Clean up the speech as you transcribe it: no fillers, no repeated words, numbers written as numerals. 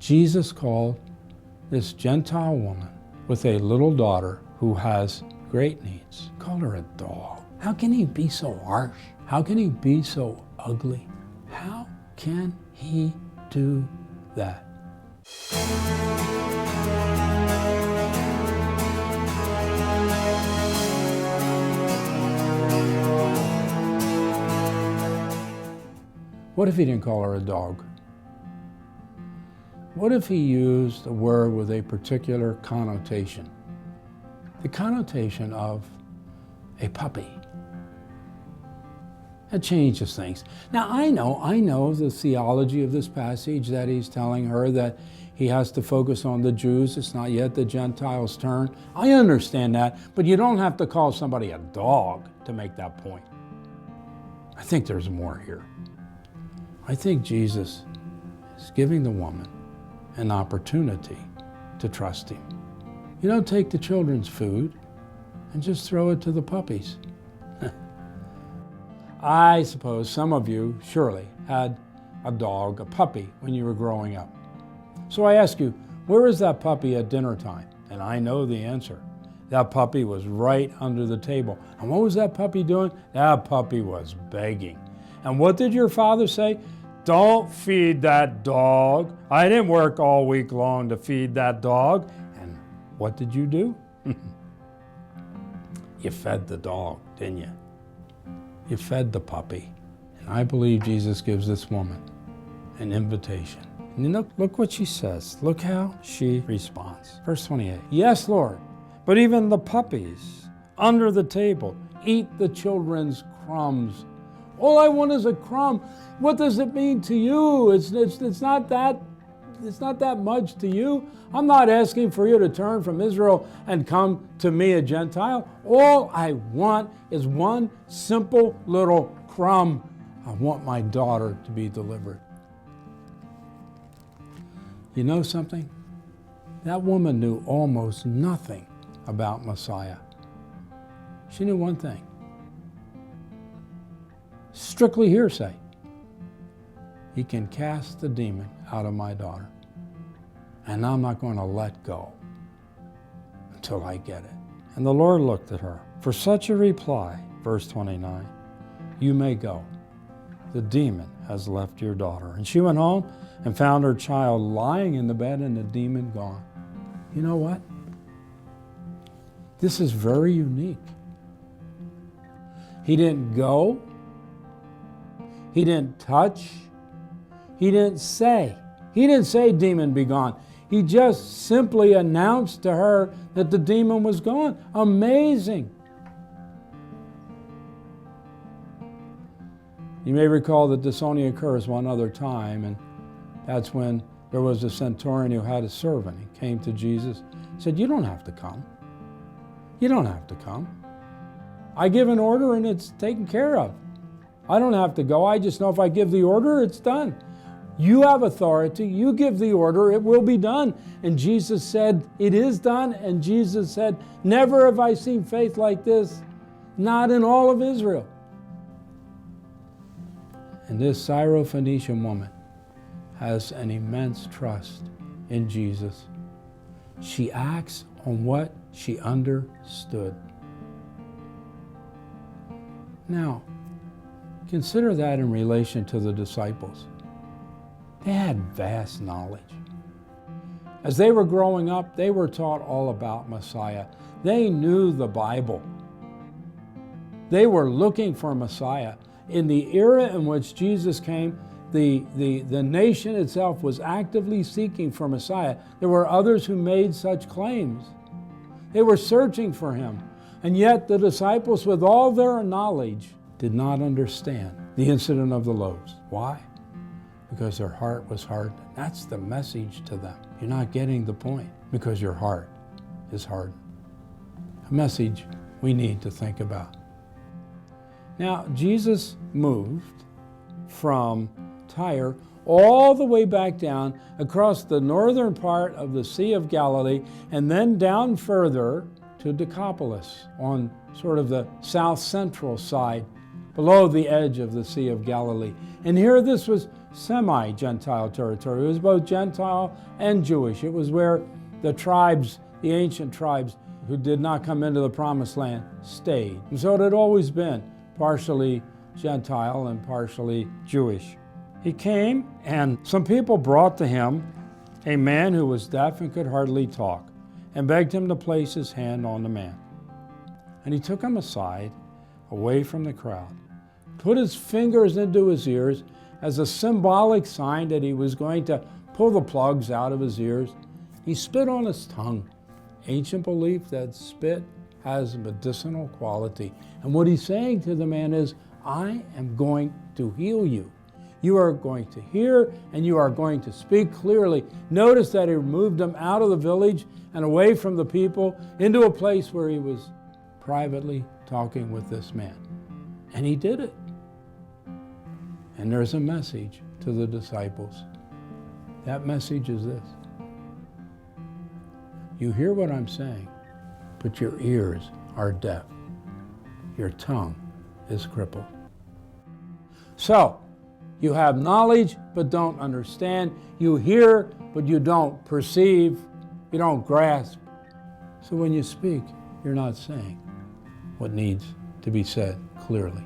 Jesus called this Gentile woman with a little daughter who has great needs, called her a dog. How can he be so harsh? How can he be so ugly? How can he do that? What if he didn't call her a dog? What if he used a word with a particular connotation? The connotation of a puppy. That changes things. Now I know the theology of this passage, that he's telling her that he has to focus on the Jews. It's not yet the Gentiles' turn. I understand that, but you don't have to call somebody a dog to make that point. I think there's more here. I think Jesus is giving the woman an opportunity to trust him. You don't take the children's food and just throw it to the puppies. I suppose some of you surely had a dog, a puppy, when you were growing up. So I ask you, where is that puppy at dinner time? And I know the answer. That puppy was right under the table. And what was that puppy doing? That puppy was begging. And what did your father say? Don't feed that dog. I didn't work all week long to feed that dog. And what did you do? You fed the dog, didn't you? You fed the puppy. And I believe Jesus gives this woman an invitation. And look what she says. Look how she responds. Verse 28. Yes, Lord, but even the puppies under the table eat the children's crumbs. All I want is a crumb. What does it mean to you? It's not that much to you. I'm not asking for you to turn from Israel and come to me, a Gentile. All I want is one simple little crumb. I want my daughter to be delivered. You know something? That woman knew almost nothing about Messiah. She knew one thing. Strictly hearsay. He can cast the demon out of my daughter. And I'm not going to let go until I get it. And the Lord looked at her. For such a reply, verse 29, you may go. The demon has left your daughter. And she went home and found her child lying in the bed and the demon gone. You know what? This is very unique. He didn't go. He didn't touch. He didn't say. He didn't say, demon be gone. He just simply announced to her that the demon was gone. Amazing. You may recall that this only occurs one other time, and that's when there was a centurion who had a servant. He came to Jesus and said, you don't have to come. You don't have to come. I give an order and it's taken care of. I don't have to go. I just know if I give the order, it's done. You have authority. You give the order. It will be done. And Jesus said, it is done. And Jesus said, never have I seen faith like this, not in all of Israel. And this Syrophoenician woman has an immense trust in Jesus. She acts on what she understood. Now, consider that in relation to the disciples. They had vast knowledge. As they were growing up, they were taught all about Messiah. They knew the Bible. They were looking for Messiah. In the era in which Jesus came, the nation itself was actively seeking for Messiah. There were others who made such claims. They were searching for him. And yet the disciples, with all their knowledge, did not understand the incident of the loaves. Why? Because their heart was hardened. That's the message to them. You're not getting the point because your heart is hardened. A message we need to think about. Now, Jesus moved from Tyre all the way back down across the northern part of the Sea of Galilee and then down further to Decapolis on sort of the south central side below the edge of the Sea of Galilee. And here this was semi-Gentile territory. It was both Gentile and Jewish. It was where the tribes, the ancient tribes who did not come into the promised land, stayed. And so it had always been partially Gentile and partially Jewish. He came, and some people brought to him a man who was deaf and could hardly talk, and begged him to place his hand on the man. And he took him aside, away from the crowd, put his fingers into his ears as a symbolic sign that he was going to pull the plugs out of his ears. He spit on his tongue. Ancient belief that spit has medicinal quality. And what he's saying to the man is, I am going to heal you. You are going to hear and you are going to speak clearly. Notice that he moved him out of the village and away from the people into a place where he was privately talking with this man. And he did it. And there's a message to the disciples. That message is this. You hear what I'm saying, but your ears are deaf. Your tongue is crippled. So, you have knowledge but don't understand. You hear but you don't perceive. You don't grasp. So when you speak, you're not saying what needs to be said clearly.